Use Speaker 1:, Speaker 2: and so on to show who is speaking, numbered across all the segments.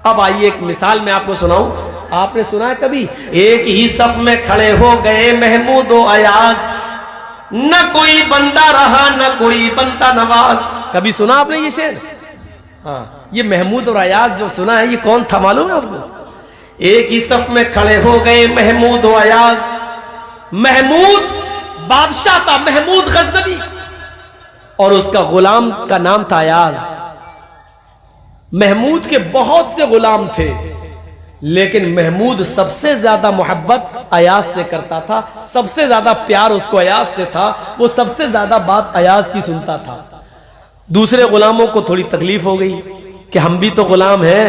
Speaker 1: अब आइए एक मिसाल मैं आपको सुनाऊं। आपने सुना है कभी, एक ही सफ में खड़े हो गए महमूद और अयाज, न कोई बंदा रहा न कोई बनता नवाज। कभी सुना आपने ये शेर? हाँ, ये महमूद और अयाज जो सुना है, ये कौन था मालूम है आपको? एक ही सफ में खड़े हो गए महमूद और अयाज। महमूद बादशाह था, महमूद गजनवी, और उसका गुलाम का नाम था अयाज। महमूद के बहुत से गुलाम थे, लेकिन महमूद सबसे ज्यादा मोहब्बत अयाज से करता था, सबसे ज्यादा प्यार उसको अयाज से था, वो सबसे ज्यादा बात अयाज की सुनता था। दूसरे गुलामों को थोड़ी तकलीफ हो गई कि हम भी तो गुलाम हैं,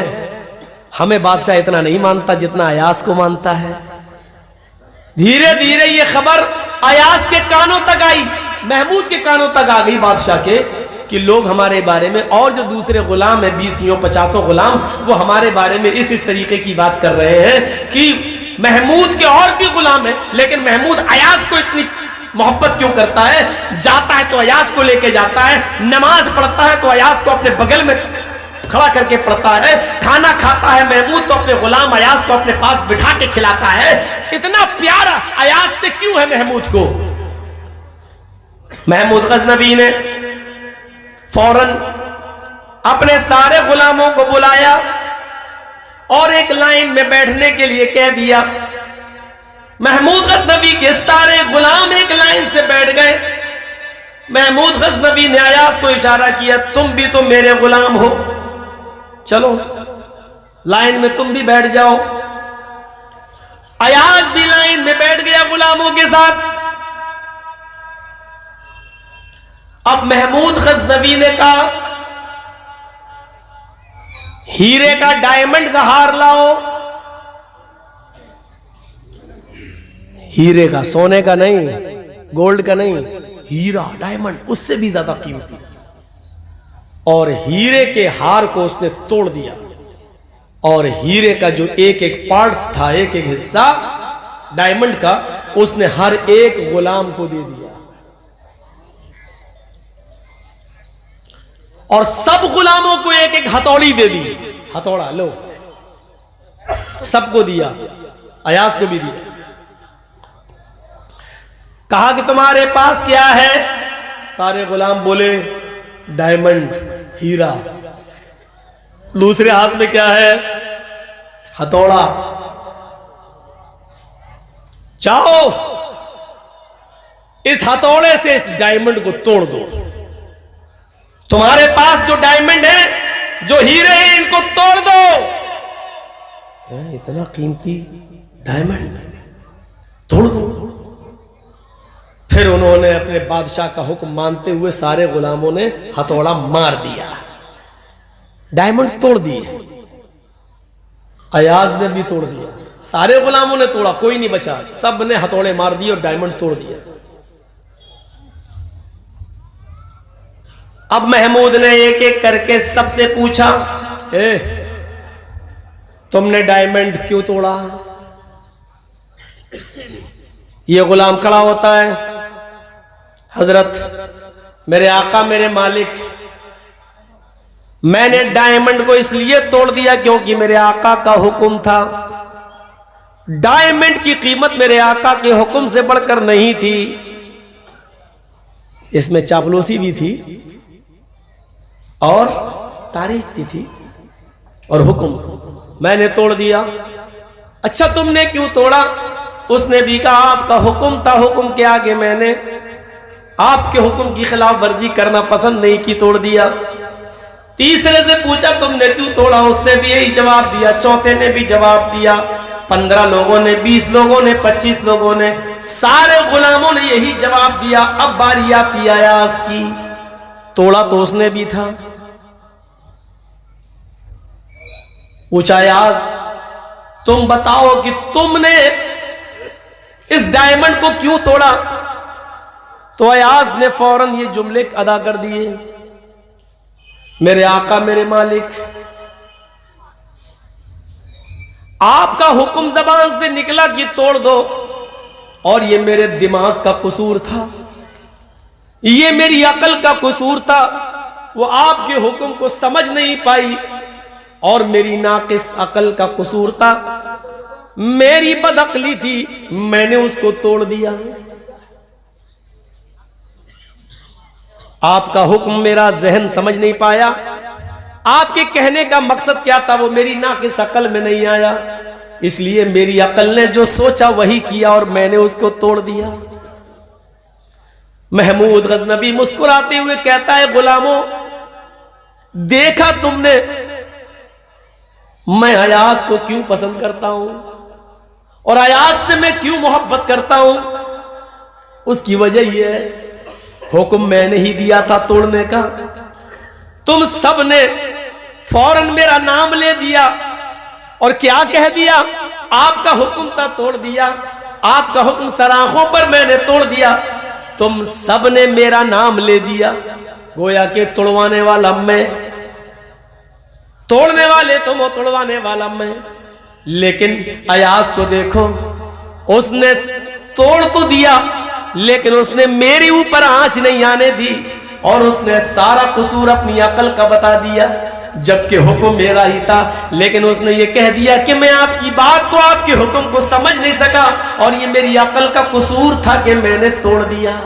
Speaker 1: हमें बादशाह इतना नहीं मानता जितना अयाज को मानता है। धीरे धीरे ये खबर अयाज के कानों तक आई, महमूद के कानों तक आ गई बादशाह के, कि लोग हमारे बारे में, और जो दूसरे गुलाम है 20-50 गुलाम, वो हमारे बारे में इस तरीके की बात कर रहे हैं कि महमूद के और भी गुलाम है, लेकिन महमूद अयाज को इतनी मोहब्बत क्यों करता है? जाता है तो अयाज को लेके जाता है, नमाज पढ़ता है तो अयाज को अपने बगल में खड़ा करके पढ़ता है, खाना खाता है महमूद तो अपने गुलाम अयाज को अपने पास बिठा के खिलाता है। इतना प्यार अयाज से क्यों है महमूद को? महमूद गजनवी ने फौरन अपने सारे गुलामों को बुलाया और एक लाइन में बैठने के लिए कह दिया। महमूद गजनवी के सारे गुलाम एक लाइन से बैठ गए। महमूद गजनवी ने अयाज को इशारा किया, तुम भी तो मेरे गुलाम हो, चलो लाइन में तुम भी बैठ जाओ। अयाज भी लाइन में बैठ गया गुलामों के साथ। अब महमूद गजनवी ने कहा, हीरे का डायमंड का हार लाओ। हीरे का, सोने का नहीं, गोल्ड का नहीं, हीरा डायमंड, उससे भी ज्यादा कीमती। और हीरे के हार को उसने तोड़ दिया, और हीरे का जो एक एक पार्ट्स था, एक एक हिस्सा डायमंड का, उसने हर एक गुलाम को दे दिया। और सब गुलामों को एक एक हथौड़ी दे दी। हथौड़ा लो, सबको दिया, अयाज को भी दिया। कहा कि तुम्हारे पास क्या है? सारे गुलाम बोले डायमंड, हीरा। दूसरे हाथ में क्या है? हथौड़ा। चाहो इस हथौड़े से इस डायमंड को तोड़ दो। तुम्हारे पास जो डायमंड है, जो हीरे हैं, इनको तोड़ दो। इतना कीमती डायमंड तोड़ दो। फिर उन्होंने अपने बादशाह का हुक्म मानते हुए सारे गुलामों ने हथौड़ा मार दिया, डायमंड तोड़ दिए। अयाज ने भी तोड़ दिया, सारे गुलामों ने तोड़ा, कोई नहीं बचा, सब ने हथौड़े मार दिए और डायमंड तोड़ दिया। अब महमूद ने एक एक करके सबसे पूछा, तुमने डायमंड क्यों तोड़ा? ये गुलाम खड़ा होता है, हजरत मेरे आका मेरे मालिक, मैंने डायमंड को इसलिए तोड़ दिया क्योंकि मेरे आका का हुक्म था। डायमंड की कीमत मेरे आका के हुक्म से बढ़कर नहीं थी। इसमें चापलूसी भी थी और तारीफ भी थी और हुक्म। मैंने तोड़ दिया। अच्छा तुमने क्यों तोड़ा? उसने भी कहा आपका हुक्म था, हुक्म के आगे मैंने आपके हुक्म की खिलाफ वर्जी करना पसंद नहीं की, तोड़ दिया। तीसरे से पूछा तुमने क्यों तोड़ा? उसने भी यही जवाब दिया। चौथे ने भी जवाब दिया। 15 लोगों ने, 20 लोगों ने, 25 लोगों ने, सारे गुलामों ने यही जवाब दिया। अब बारी आती अयाज की। तोड़ा तो उसने भी था। पूछा अयाज तुम बताओ कि तुमने इस डायमंड को क्यों तोड़ा? तो अयाज ने फौरन ये जुमले अदा कर दिए, मेरे आका मेरे मालिक, आपका हुक्म जबान से निकला कि तोड़ दो, और ये मेरे दिमाग का कसूर था, ये मेरी अकल का कसूर था। वो आपके हुक्म को समझ नहीं पाई और मेरी नाकिस अकल का कसूर था, मेरी बदअक्ली थी, मैंने उसको तोड़ दिया। आपका हुक्म मेरा जहन समझ नहीं पाया, आपके कहने का मकसद क्या था वो मेरी नाकिस अकल में नहीं आया, इसलिए मेरी अकल ने जो सोचा वही किया और मैंने उसको तोड़ दिया। महमूद गजनबी मुस्कुराते हुए कहता है, गुलामों देखा तुमने मैं अयास को क्यों पसंद करता हूं और अयास से मैं क्यों मोहब्बत करता हूं। उसकी वजह यह है, हुक्म मैंने ही दिया था तोड़ने का, तुम सब ने फौरन मेरा नाम ले दिया और क्या कह दिया, आपका हुक्म था तोड़ दिया, आपका हुक्म सराखों पर मैंने तोड़ दिया, तुम सब ने मेरा नाम ले दिया। गोया के तोड़वाने वाला मैं, तोड़ने वाले तुम हो, तोड़वाने वाला मैं। लेकिन अयास को देखो, उसने तोड़ तो दिया लेकिन उसने मेरे ऊपर आंच नहीं आने दी और उसने सारा कसूर अपनी अकल का बता दिया, जबकि हुक्म मेरा ही था। लेकिन उसने ये कह दिया कि मैं आपकी बात को, आपके हुक्म को समझ नहीं सका और ये मेरी अकल का कसूर था कि मैंने तोड़ दिया।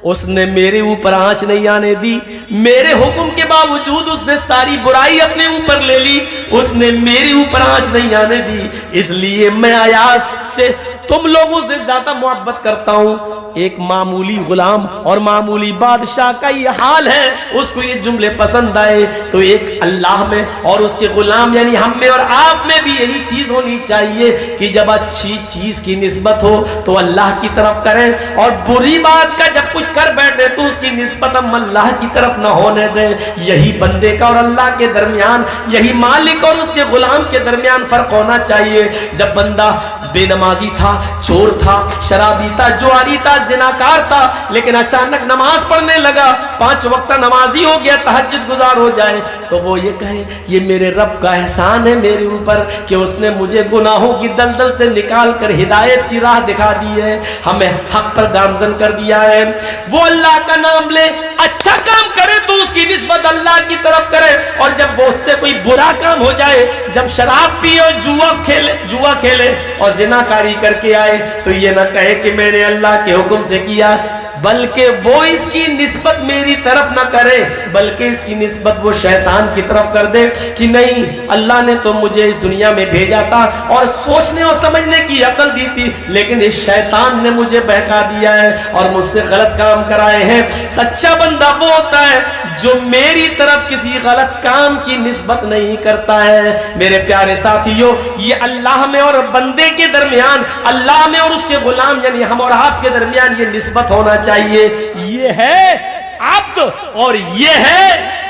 Speaker 1: उसने मेरे ऊपर आंच नहीं आने दी, मेरे हुक्म के बावजूद उसने सारी बुराई अपने ऊपर ले ली, उसने मेरे ऊपर आंच नहीं आने दी। इसलिए मैं अयास से, तुम लोगों से ज्यादा मोहब्बत करता हूं। एक मामूली गुलाम और मामूली बादशाह का ये हाल है, उसको ये जुमले पसंद आए तो एक अल्लाह में और उसके गुलाम यानी हम में और आप में भी यही चीज होनी चाहिए कि जब अच्छी चीज की निस्बत हो तो अल्लाह की तरफ करें और बुरी बात का जब कुछ कर बैठे तो उसकी निस्बत हम अल्लाह की तरफ ना होने दें। यही बंदे का और अल्लाह के दरमियान, यही मालिक और उसके गुलाम के दरमियान फर्क होना चाहिए। जब बंदा बेनमाजी था, चोर था, शराबी था, जुआरी था, जिनाकार था, लेकिन अचानक नमाज पढ़ने लगा, 5 वक्त नमाजी हो गया, तहज्जुद गुजार हो जाए, तो वो ये कहे ये मेरे रब का एहसान है मेरे ऊपर कि उसने मुझे गुनाहों की दलदल से निकाल कर हिदायत की राह दिखा दी है, हमें हक पर गामजन कर दिया है। वो अल्लाह का नाम ले, अच्छा काम करे तो उसकी निस्बत अल्लाह की तरफ करे, और जब वो उससे कोई बुरा काम हो जाए, जब शराब पिए और जुआ खेले और जिनाकारी करके आए, तो ये ना कहे कि मैंने अल्लाह के हुक्म से किया, बल्कि वो इसकी निस्बत मेरी तरफ ना करे, बल्कि इसकी निस्बत वो शैतान की तरफ कर दे कि नहीं, अल्लाह ने तो मुझे इस दुनिया में भेजा था और सोचने और समझने की अकल दी थी, लेकिन इस शैतान ने मुझे बहका दिया है और मुझसे गलत काम कराए हैं। सच्चा बंदा वो होता है जो मेरी तरफ किसी गलत काम की निस्बत नहीं करता है। मेरे प्यारे साथियों, ये अल्लाह में और बंदे के दरमियान, अल्लाह में और उसके गुलाम यानी हम और आपके दरमियान ये निस्बत होना चाहिए। ये है अब्द और ये है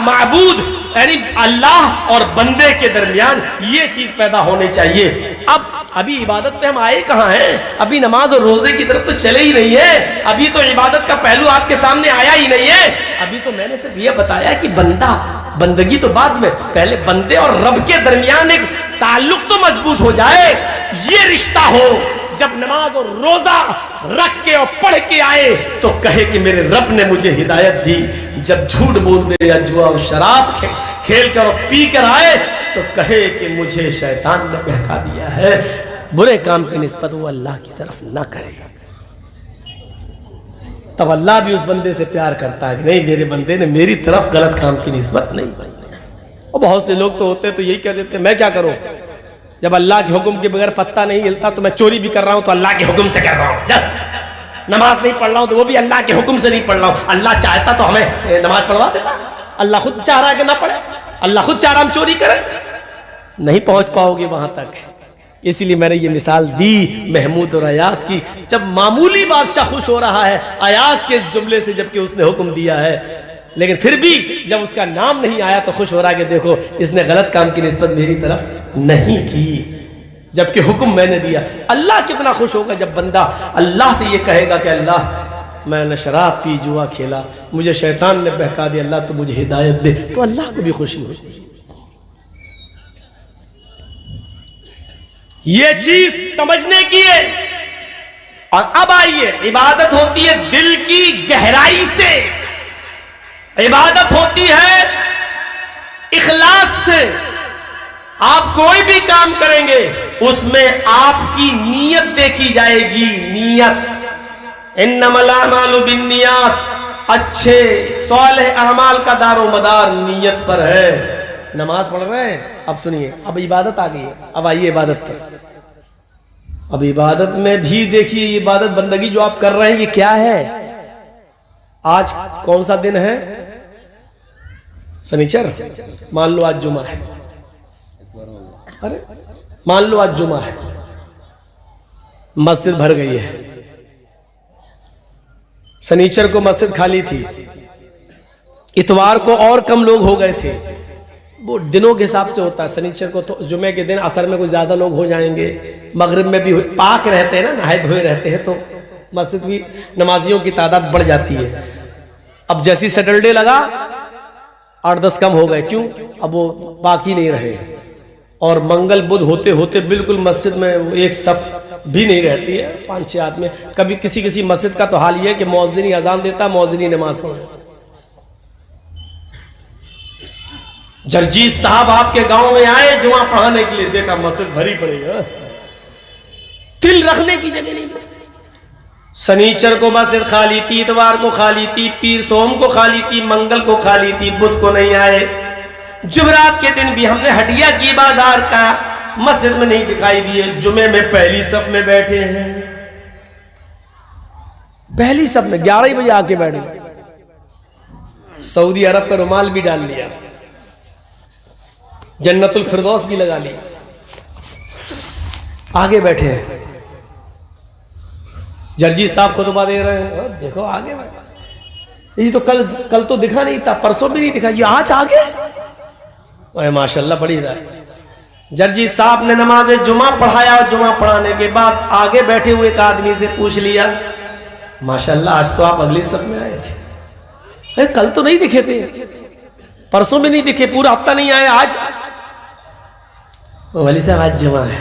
Speaker 1: माबूद, यानी अल्लाह और बंदे के दरमियान ये चीज पैदा होनी चाहिए। अब अभी इबादत पे हम आए कहाँ हैं, अभी नमाज और रोजे की तरफ तो चले ही नहीं है, अभी तो इबादत का पहलू आपके सामने आया ही नहीं है। अभी तो मैंने सिर्फ ये बताया कि बंदा, बंदगी तो बाद में, पहले बंदे और रब के दरमियान एक ताल्लुक तो मजबूत हो जाए, ये रिश्ता हो। जब नमाज और रोजा रख के और पढ़ के आए तो कहे कि मेरे रब ने मुझे हिदायत दी। जब झूठ बोल दे या जुआ और शराब खेल कर और पी कर आए तो कहे कि मुझे शैतान ने बहका दिया है। बुरे काम की निस्बत वो अल्लाह की तरफ ना करे, तब अल्लाह भी उस बंदे से प्यार करता है कि नहीं, मेरे बंदे ने मेरी तरफ गलत काम की निस्बत नहीं। और बहुत से लोग तो होते तो यही कह देते मैं क्या करूं, जब अल्लाह के हुक्म के बगैर पत्ता नहीं हिलता तो मैं चोरी भी कर रहा हूं तो अल्लाह के हुक्म से कर रहा हूं, नमाज नहीं पढ़ रहा हूं तो वो भी अल्लाह के हुक्म से नहीं पढ़ रहा हूं। अल्लाह चाहता तो हमें नमाज पढ़वा देता, अल्लाह खुद चाह रहा है कि ना पढ़े, अल्लाह खुद चाह रहा हम चोरी करें, नहीं पहुंच पाओगे वहां तक। इसीलिए मैंने ये मिसाल दी महमूद और अयास की। जब मामूली बादशाह खुश हो रहा है अयास के इस जुमले से, जबकि उसने हुक्म दिया है, लेकिन फिर भी जब उसका नाम नहीं आया तो खुश हो रहा है कि देखो इसने गलत काम की निस्बत मेरी तरफ नहीं की, जबकि हुक्म मैंने दिया। अल्लाह कितना खुश होगा जब बंदा अल्लाह से ये कहेगा कि अल्लाह मैंने शराब पी, जुआ खेला, मुझे शैतान ने बहका दिया, अल्लाह तो मुझे हिदायत दे, तो अल्लाह को भी खुशी होती है। ये चीज समझने की है। और अब आइए, इबादत होती है दिल की गहराई से, इबादत होती है इखलास से आप कोई भी काम करेंगे उसमें आपकी नीयत देखी जाएगी। नीयत इन्नमल अमालु बिन्नियात, अच्छे सालेह अमाल का दारो मदार नीयत पर है। नमाज पढ़ रहे हैं, अब सुनिए, अब इबादत आ गई है, अब आइए इबादत पर। अब इबादत में भी देखिए, इबादत बंदगी जो आप कर रहे हैं ये क्या है। आज कौन सा दिन है? शनिचर। मान लो आज जुमा है, अरे मान लो आज जुमा है, मस्जिद भर गई है। शनिचर को मस्जिद खाली थी, इतवार को और कम लोग हो गए थे। वो दिनों के हिसाब से होता है। शनिचर को तो जुमे के दिन असर में कुछ ज्यादा लोग हो जाएंगे, मगरिब में भी पाक रहते हैं ना, नहाए धोए रहते हैं, तो मस्जिद भी नमाजियों की तादाद बढ़ जाती है। अब जैसी सैटरडे लगा 8-10 कम हो गए। क्यों? अब वो बाकी नहीं रहे। और मंगल बुध होते होते बिल्कुल मस्जिद में एक सफ भी नहीं रहती है, 5-6 आदमी। कभी किसी किसी मस्जिद का तो हाल ये है कि मौज़िन ही अजान देता, मौज़िन ही नमाज पढ़ता। जर्जीत साहब आपके गांव में आए जुमा पढ़ाने के लिए, देखा मस्जिद भरी पड़ी है, तिल रखने की जगह नहीं। शनिचर को मस्जिद खाली थी, इतवार को खाली थी, पीर सोम को खाली थी, मंगल को खाली थी, बुध को नहीं आए। जुमेरात के दिन भी हमने हटिया की बाजार का, मस्जिद में नहीं दिखाई दिए। जुमे में पहली सफ में बैठे हैं, पहली सफ में 11 बजे आके बैठ गए। सऊदी अरब का रुमाल भी डाल लिया, जन्नतुल फिरदौस भी लगा ली, आगे बैठे हैं। जर्जी साहब खुतबा दे रहे हैं, देखो आगे बैठे। ये तो कल तो दिखा नहीं था, परसों भी नहीं दिखा, ये आज आगे। माशाल्लाह बड़ी है। जर्जी साहब ने नमाज जुमा पढ़ाया और जुमा पढ़ाने के बाद आगे बैठे हुए एक आदमी से पूछ लिया, माशाल्लाह आज तो आप अगली सब में आए थे, अरे कल तो नहीं दिखे थे, परसों भी नहीं दिखे, पूरा हफ्ता नहीं आए, आज? वली साहब आज जुमा है।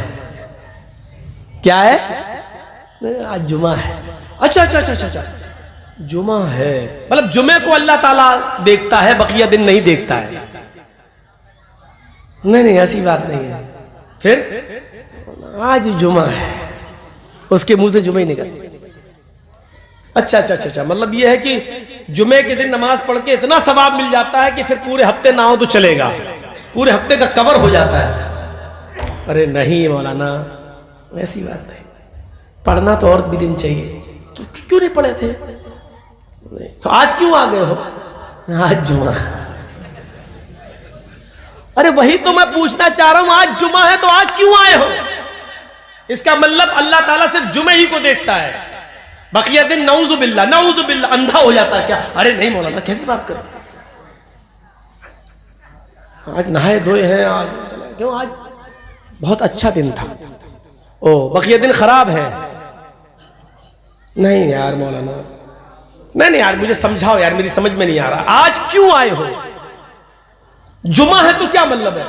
Speaker 1: क्या है? आज जुमा है। अच्छा अच्छा अच्छा अच्छा, जुमा है, मतलब जुमे को अल्लाह ताला देखता है, बकिया दिन नहीं देखता है। नहीं नहीं, ऐसी बात नहीं है। फिर आज जुमा है, उसके मुंह से जुमे ही निकल। अच्छा अच्छा अच्छा अच्छा, मतलब यह है कि जुमे के दिन नमाज पढ़ के इतना सवाब मिल जाता है कि फिर पूरे हफ्ते ना हो तो चलेगा, पूरे हफ्ते का कवर हो जाता है। अरे नहीं मौलाना, ऐसी बात नहीं, पढ़ना तो और भी दिन चाहिए। तो क्यों नहीं पढ़े थे? तो आज क्यों आ गए हो? आज जुमा। अरे वही तो मैं पूछना चाह रहा हूं, आज जुमा है तो आज क्यों आए हो? इसका मतलब अल्लाह ताला सिर्फ जुमे ही को देखता है, बकिया दिन नऊजुबिल्लाह अंधा हो जाता है क्या? अरे नहीं मौलाना, कैसी बात कर, आज नहाए धोए हैं, आज क्यों? आज बहुत अच्छा दिन था। ओ बकिया दिन खराब है? नहीं यार मौलाना, नहीं यार, मुझे समझाओ यार, मेरी समझ में नहीं आ रहा, आज क्यों आए हो? जुमा है तो क्या मतलब है?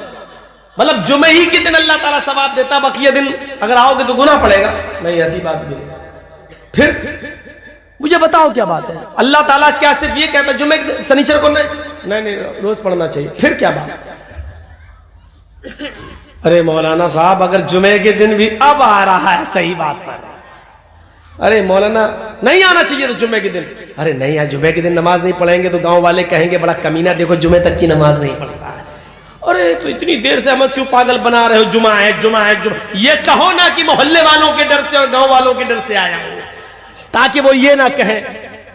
Speaker 1: मतलब जुमे ही के दिन अल्लाह ताला सवाब देता, बकिया दिन अगर आओगे तो गुनाह पड़ेगा? नहीं, ऐसी बात नहीं। फिर मुझे बताओ क्या बात है? अल्लाह ताला क्या सिर्फ ये कहता जुमे शनिचर को नहीं रोज पढ़ना चाहिए? फिर क्या बात? अरे मौलाना साहब, अगर जुमे के दिन भी अब आ रहा है सही बात पर, अरे मौलाना नहीं आना चाहिए तो जुमे के दिन? अरे नहीं यार, जुमे के दिन नमाज नहीं पढ़ेंगे तो गांव वाले कहेंगे बड़ा कमीना, देखो जुमे तक की नमाज नहीं पढ़ता है। अरे तो इतनी देर से हमें क्यों पागल बना रहे हो? जुमा है जुमा है जुमा। ये कहो ना कि मोहल्ले वालों के डर से और गांव वालों के डर से आया हूं, ताकि वो ये ना कहे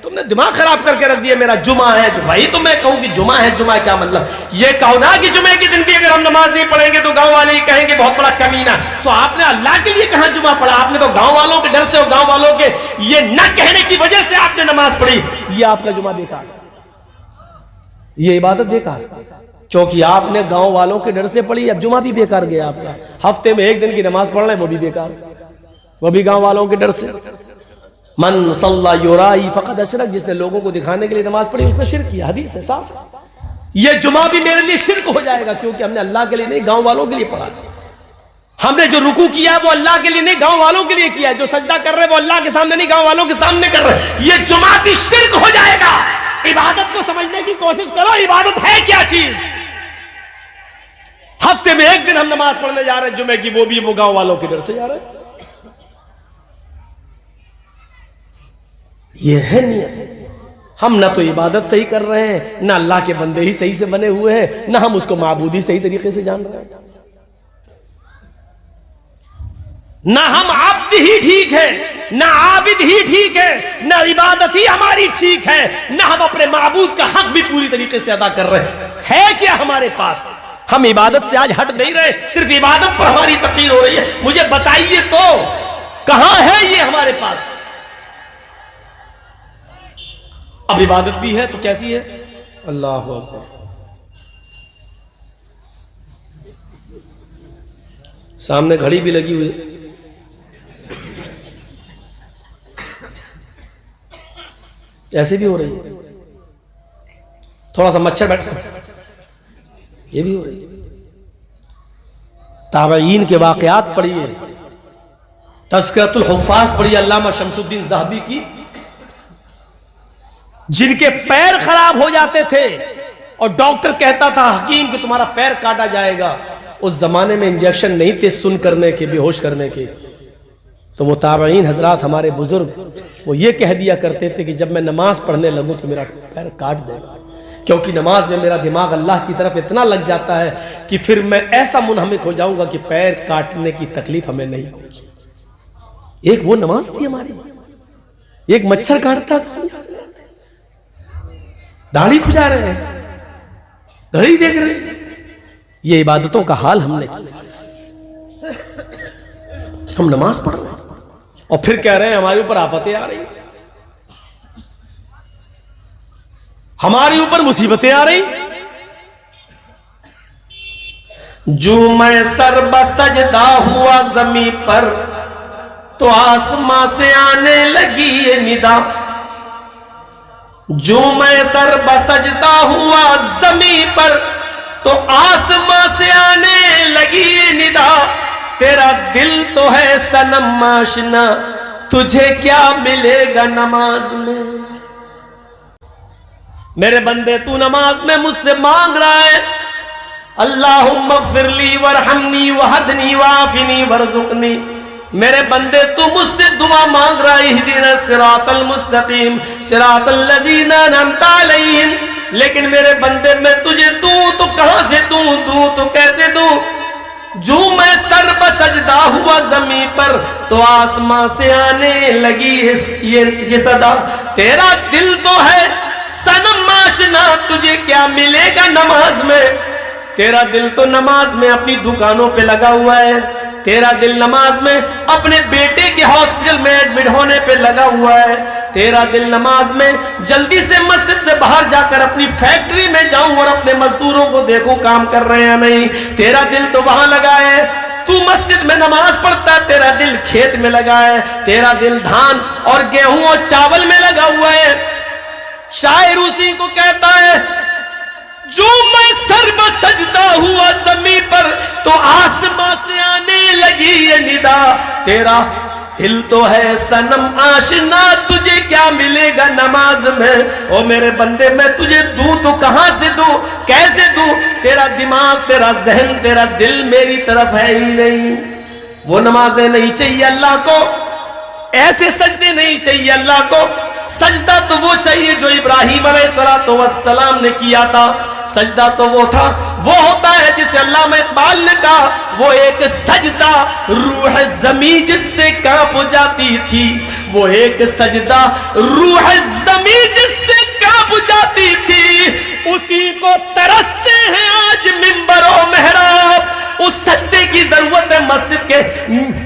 Speaker 1: तुमने दिमाग खराब करके रख दिया मेरा, जुमा है। जो भाई तो मैं कहूं कि जुमा है, जुमा क्या मतलब? ये कहो ना कि जुमे के दिन भी अगर हम नमाज नहीं पढ़ेंगे तो गांव वाले ही कहेंगे बहुत बड़ा कमीना। तो आपने अल्लाह के लिए कहां जुमा पढ़ा? आपने तो गांव वालों के डर से और गांव वालों के ये न कहने की वजह से आपने नमाज पढ़ी। ये आपका जुमा बेकार, ये इबादत बेकार, क्योंकि आपने गांव वालों के डर से पढ़ी। अब जुमा भी बेकार गया आपका। हफ्ते में एक दिन की नमाज पढ़ रहे वो भी बेकार, वो भी गांव वालों के डर से। मन सल्ला युराई फक़द अशरक, जिसने लोगों को दिखाने के लिए नमाज पढ़ी उसने शिर्क किया। हदीस है साफ। ये जुमा भी मेरे लिए शिर्क हो जाएगा, क्योंकि हमने अल्लाह के लिए नहीं गांव वालों के लिए पढ़ा। हमने जो रुकू किया वो अल्लाह के लिए नहीं गांव वालों के लिए किया। जो सजदा कर रहे वो अल्लाह के सामने नहीं गांव वालों के सामने कर रहे। ये जुमा भी शिर्क हो जाएगा। इबादत को समझने की कोशिश करो, इबादत है क्या चीज? हफ्ते में एक दिन हम नमाज पढ़ने जा रहे हैं जुमे की, वो गांव वालों के डर से जा रहे हैं। ये है नियत। हम ना तो इबादत सही कर रहे हैं, ना अल्लाह के बंदे ही सही से बने हुए हैं, ना हम उसको माबूदी सही तरीके से जान रहे हैं, ना हम आब्द ही ठीक है, ना आबिद ही ठीक है, ना इबादत ही हमारी ठीक है, ना हम अपने माबूद का हक भी पूरी तरीके से अदा कर रहे हैं। है क्या हमारे पास? हम इबादत से आज हट नहीं रहे, सिर्फ इबादत पर हमारी तकलीफ हो रही है। मुझे बताइए तो कहां है ये हमारे पास? अब इबादत भी है तो कैसी है? अल्लाह अकबर। सामने घड़ी भी लगी हुई है, ऐसे भी हो रही है। थोड़ा सा मच्छर बैठ, ये भी हो रही है। ताबईन के वाकयात पढ़िए, तज़किरतुल हुफ़्फ़ाज़ पढ़िए अल्लामा शमसुद्दीन ज़हबी की, जिनके पैर खराब हो जाते थे और डॉक्टर कहता था हकीम कि तुम्हारा पैर काटा जाएगा। उस जमाने में इंजेक्शन नहीं थे सुन करने के, बेहोश करने के, तो वो ताबईन हजरात हमारे बुजुर्ग वो ये कह दिया करते थे कि जब मैं नमाज पढ़ने लगूं तो मेरा पैर काट देगा, क्योंकि नमाज में मेरा दिमाग अल्लाह की तरफ इतना लग जाता है कि फिर मैं ऐसा मुनहमिक हो जाऊंगा कि पैर काटने की तकलीफ हमें नहीं होगी। एक वो नमाज थी हमारी, एक मच्छर काटता था, दाढ़ी खुजा रहे हैं, घड़ी देख रहे हैं, ये इबादतों का हाल हमने किया। हम नमाज पढ़ रहे हैं और फिर कह रहे हैं हमारे ऊपर आफतें आ रही, हमारे ऊपर मुसीबतें आ रही। जो मैं सर बसजदा हुआ जमीन पर तो आसमां से आने लगी ये निदा। जो मैं सर बसजदा हुआ जमीन पर तो आसमां से आने लगी ये निदा। तेरा दिल तो है सनम माशना, तुझे क्या मिलेगा नमाज में। मेरे बंदे तू नमाज में मुझसे मांग रहा है अल्लाहुम्मा ग़फ़िरली वरहमनी वहदनी वाफ़िनी वरज़ुक़नी। मेरे बंदे तू मुझसे दुआ मांग रहा है इहदिना सिरातल मुस्तक़ीम सिरातल लज़ीना अनअमता अलैहिम। लेकिन मेरे बंदे मैं तुझे दूं तो कहां से दूं तो कैसे दूं। जो मैं सर बसजदा हुआ जमीन पर तो आसमां से आने लगी ये सदा। तेरा दिल तो है सनम माशना, तुझे क्या मिलेगा नमाज में। तेरा दिल तो नमाज में अपनी दुकानों पे लगा हुआ है, तेरा दिल नमाज में अपने बेटे के हॉस्पिटल में एडमिट होने पे लगा हुआ है, तेरा दिल नमाज में जल्दी से मस्जिद से बाहर जाकर अपनी फैक्ट्री में जाऊं और अपने मजदूरों को देखूं काम कर रहे हैं नहीं। तेरा दिल तो वहां लगा है, तू मस्जिद में नमाज पढ़ता है, तेरा दिल खेत में लगा है, तेरा दिल धान और गेहूं और चावल में लगा हुआ है। शायर उसी को कहता है जो मैं सर बसजदा हुआ जमीन पर तो आसमां से आने लगी ये निदा। तेरा दिल तो है सनम आशना, तुझे क्या मिलेगा नमाज में। ओ मेरे बंदे मैं तुझे दूं तो कहां से दूं, कैसे दूं। तेरा दिमाग, तेरा जहन, तेरा दिल मेरी तरफ है ही नहीं। वो नमाजें नहीं चाहिए अल्लाह को, ऐसे सजदे नहीं चाहिए अल्लाह को। सजदा तो वो चाहिए जो इब्राहिम अलैहिस्सलाम ने किया था। सजदा तो वो था, वो होता है जिसे अल्लामा इकबाल ने कहा वो एक सजदा रूह ज़मीं जिससे कांप जाती थी। वो एक सजदा रूह ज़मीं जिससे कांप जाती थी, उसी को तरसते हैं आज मिंबर और मेहराब। उस सजदे की जरूरत है मस्जिद के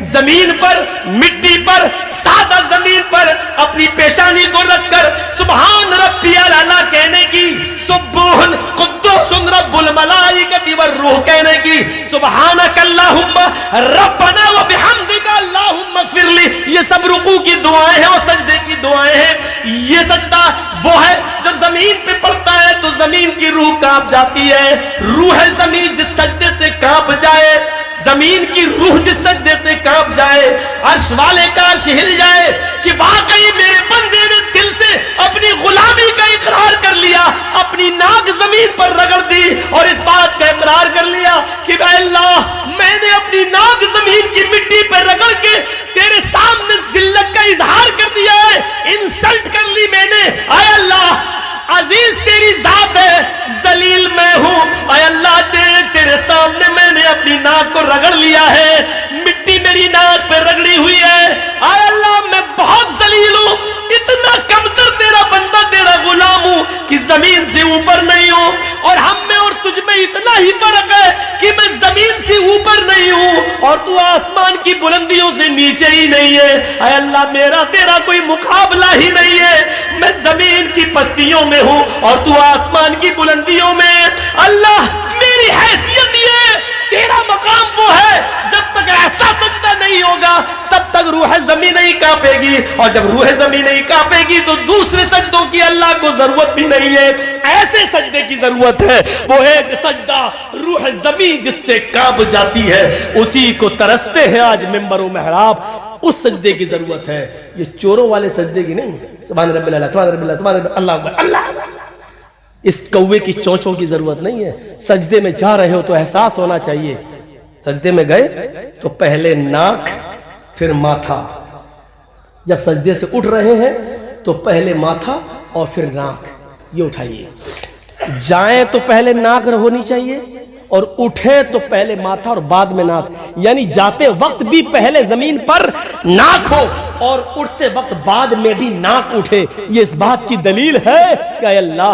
Speaker 1: जमीन पर, मिट्टी पर, सादा जमीन पर अपनी पेशानी को रखकर सुभान रब्बियल आला कहने की, सुब्बुहुल कुद्दूसुन रब्बुल मलाइकति वर्रूह कहने की, सुब्हानक अल्लाहुम्मा रब्बना व बिहम्दिका अल्लाहुम्मा ग़फ़िरली। ये सब रुकू की दुआएं हैं और सजदे की दुआएं हैं। ये सजदा वो है जब जमीन पे पड़ता है तो जमीन की रूह कांप जाती है। रूह जमीन जिस सजदे से कांप जाए, जमीन की रूह जिस सजदे से कांप जाए, अर्श वाले का अर्श हिल जाए कि वाकई मेरे बंदे ने दिल से अपनी गुलामी का इकरार कर लिया, अपनी नाक जमीन पर रगड़ दी और इस बात का इकरार कर लिया कि अल्लाह मैंने अपनी नाक जमीन की मिट्टी पर रगड़ के तेरे सामने जिल्लत का इजहार कर दिया है, इंसल्ट कर ली मैंने। आय अल्लाह अजीज तेरी जात है, जलील मैं हूं। आय अल्लाह तेरे सामने मैंने अपनी नाक को रगड़ लिया है, मिट्टी मेरी नाक पे रगड़ी हुई है। आय अल्लाह मैं बहुत जलील हूं, इतना कमतर तेरा बंदा तेरा गुलाम हूं कि जमीन से ऊपर नहीं हूं, और हम में और तुझ में इतना ही फर्क है कि मैं जमीन से ऊपर नहीं हूं और तू आसमान की बुलंदियों से नीचे ही नहीं है। आय अल्लाह मेरा तेरा कोई मुकाबला ही नहीं है, मैं जमीन की पस्तियों में हूं और तू आसमान की बुलंदियों में। अल्लाह मेरी हैसियत ये, तेरा मकाम वो है, जब तक ऐसा सजदा नहीं होगा तब तक रूह जमीन नहीं कांपेगी, और जब रूह जमीन नहीं कांपेगी तो दूसरे सजदों की अल्लाह को जरूरत भी नहीं है। ऐसे सजदे की जरूरत है, वो है जो सजदा रूह जमीन जिससे कांप जाती है, उसी को तरसते हैं आज मिंबर व मेहराब, उस सजदे की जरूरत है, ये चोरों वाले सजदे की नहीं। सुभान रब्बिल आला, सुभान रब्बिल आला, सुभान रब्बिल अल्लाह अकबर, अल्लाह। इस कौवे की चोंचों की जरूरत नहीं है। सजदे में जा रहे हो तो एहसास होना चाहिए, सजदे में गए तो पहले नाक फिर माथा, जब सजदे से उठ रहे हैं तो पहले माथा और फिर नाक, ये उठाइए। जाएं तो पहले नाक होनी चाहिए और उठे तो पहले माथा और बाद में नाक, यानी जाते वक्त भी पहले जमीन पर नाक हो और उठते वक्त बाद में भी नाक उठे। ये इस बात की दलील है कि अल्लाह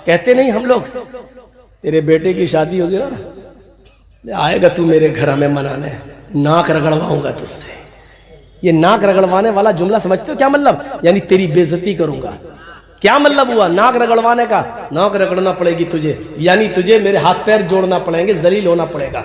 Speaker 1: कहते नहीं हम लोग, तेरे बेटे की शादी होगी ना, आएगा तू मेरे घर हमें मनाने, नाक रगड़वाऊंगा तुझसे। ये नाक रगड़वाने वाला जुमला समझते हो क्या मतलब? यानी तेरी बेइज्जती करूंगा। क्या मतलब हुआ नाक रगड़वाने का? नाक रगड़ना पड़ेगी तुझे, यानी तुझे मेरे हाथ पैर जोड़ना पड़ेंगे, जलील होना पड़ेगा।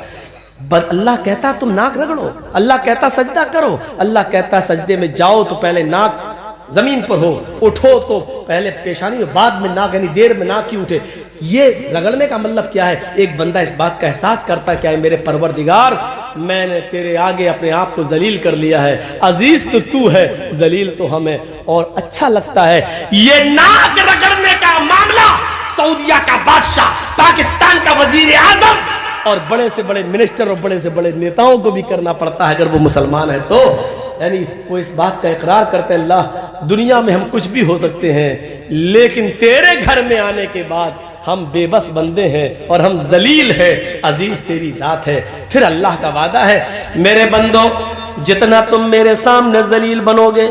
Speaker 1: अल्लाह कहता तुम नाक रगड़ो, अल्लाह कहता सजदा करो, अल्लाह कहता सजदे में जाओ तो पहले नाक जमीन पर हो, उठो तो पहले पेशानी और बाद में नाक, यानी देर में नाक ही उठे। ये रगड़ने का मतलब क्या है? एक बंदा इस बात का एहसास करता क्या है, मेरे परवरदिगार मैंने तेरे आगे अपने आप को जलील कर लिया है, अजीज तो तू है, जलील तो हमें, और अच्छा लगता है। ये नाक रगड़ने का मामला सऊदिया का बादशाह, पाकिस्तान का वजीर आजम और बड़े से बड़े मिनिस्टर और बड़े से बड़े नेताओं को भी करना पड़ता है अगर वो मुसलमान है तो। यानी वो इस बात का इकरार करते हैं अल्लाह दुनिया में हम कुछ भी हो सकते हैं, लेकिन तेरे घर में आने के बाद हम बेबस बंदे हैं और हम जलील हैं, अजीज तेरी जात है। फिर अल्लाह का वादा है, मेरे बंदो जितना तुम मेरे सामने जलील बनोगे,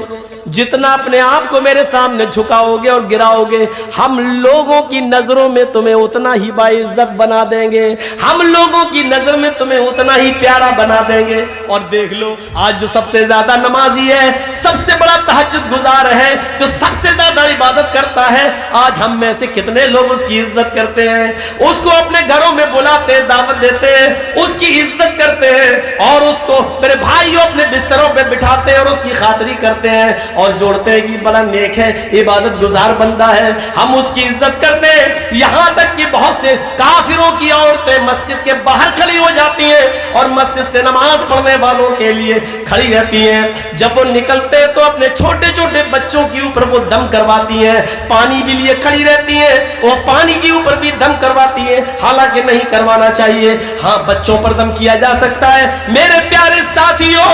Speaker 1: जितना अपने आप को मेरे सामने झुकाओगे और गिराओगे, हम लोगों की नजरों में तुम्हें उतना ही बाइज्जत बना देंगे, हम लोगों की नजर में तुम्हें उतना ही प्यारा बना देंगे। और देख लो आज जो सबसे ज्यादा नमाजी है, सबसे बड़ा तहज्जुद गुजार है, जो सबसे ज्यादा इबादत करता है, आज हम में से कितने लोग उसकी इज्जत करते हैं, उसको अपने घरों में बुलाते हैं, दावत देते हैं, उसकी इज्जत करते हैं और उसको मेरे भाइयों अपने बिस्तरों पे बिठाते हैं और उसकी खातिरी करते हैं और जोड़ते हैं कि बड़ा नेक है, इबादत गुजार बंदा है, हम उसकी इज्जत करते हैं। यहाँ तक कि बहुत से काफिरों की औरतें मस्जिद के बाहर खड़ी हो जाती हैं और मस्जिद से नमाज पढ़ने वालों के लिए खड़ी रहती हैं। जब वो निकलते हैं तो अपने छोटे छोटे बच्चों के ऊपर वो दम करवाती हैं, पानी भी लिए खड़ी रहती हैं, वो पानी के ऊपर भी दम करवाती है, हालांकि नहीं करवाना चाहिए। हाँ, बच्चों पर दम किया जा सकता है। मेरे प्यारे साथियों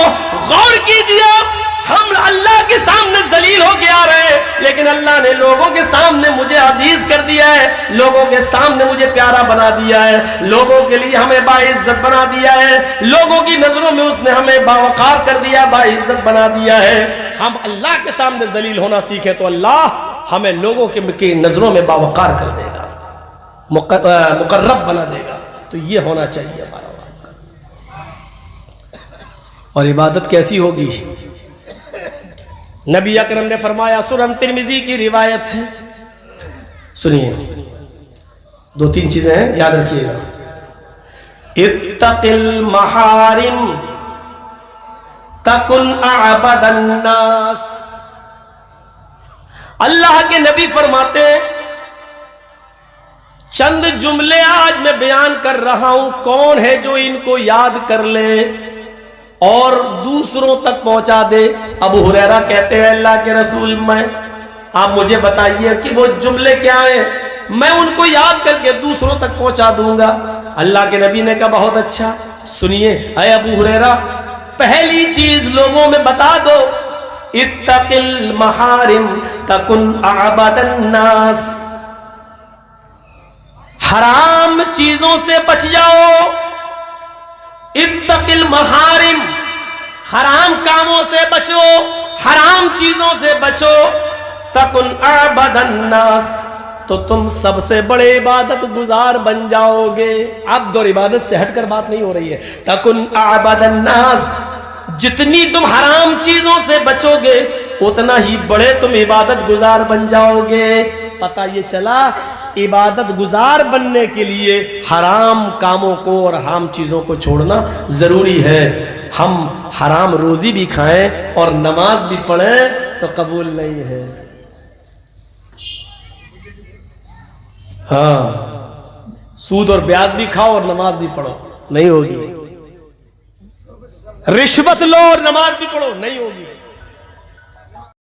Speaker 1: गौर कीजिए, हम अल्लाह के सामने जलील हो के आ रहे हैं, लेकिन अल्लाह ने लोगों के सामने मुझे अजीज कर दिया है, लोगों के सामने मुझे प्यारा बना दिया है, लोगों के लिए हमें बाइज्जत बना दिया है, लोगों की नजरों में उसने हमें बावकार कर दिया, बाइज्जत बना दिया है। हम अल्लाह के सामने जलील होना सीखे तो अल्लाह हमें लोगों के नजरों में बावकार कर देगा, मुकर्रब बना देगा। तो ये होना चाहिए हमारा। और इबादत कैसी होगी? नबी अकरम ने फरमाया, सुनन तिरमिजी की रिवायत है, सुनिए, दो तीन चीजें हैं, याद रखिएगा। इत्तकिल महारिम तकुन अअबदन नास। अल्लाह के नबी फरमाते हैं, चंद जुमले आज मैं बयान कर रहा हूं, कौन है जो इनको याद कर ले और दूसरों तक पहुंचा दे। अबू हुरैरा कहते हैं, अल्लाह के रसूल मैं आप मुझे बताइए कि वो जुमले क्या हैं, मैं उनको याद करके दूसरों तक पहुंचा दूंगा। अल्लाह के नबी ने कहा बहुत अच्छा, सुनिए अय अबू हुरैरा, पहली चीज लोगों में बता दो, इत्तकिल महारिम तकुन अबदन नास, हराम चीजों से बच जाओ। इत्तकिल महारिम, हराम कामों से बचो, हराम चीजों से बचो। तकुन अबदन नास, तो तुम सबसे बड़े इबादत गुजार बन जाओगे। अब दो इबादत से हटकर बात नहीं हो रही है। तकुन अबदन नास, जितनी तुम हराम चीजों से बचोगे उतना ही बड़े तुम इबादत गुजार बन जाओगे। पता ये चला इबादत गुजार बनने के लिए हराम कामों को और हराम चीजों को छोड़ना जरूरी है। हम हराम रोजी भी खाएं और नमाज भी पढ़ें तो कबूल नहीं है। हाँ, सूद और ब्याज भी खाओ और नमाज भी पढ़ो, नहीं होगी। रिश्वत लो और नमाज भी पढ़ो, नहीं होगी।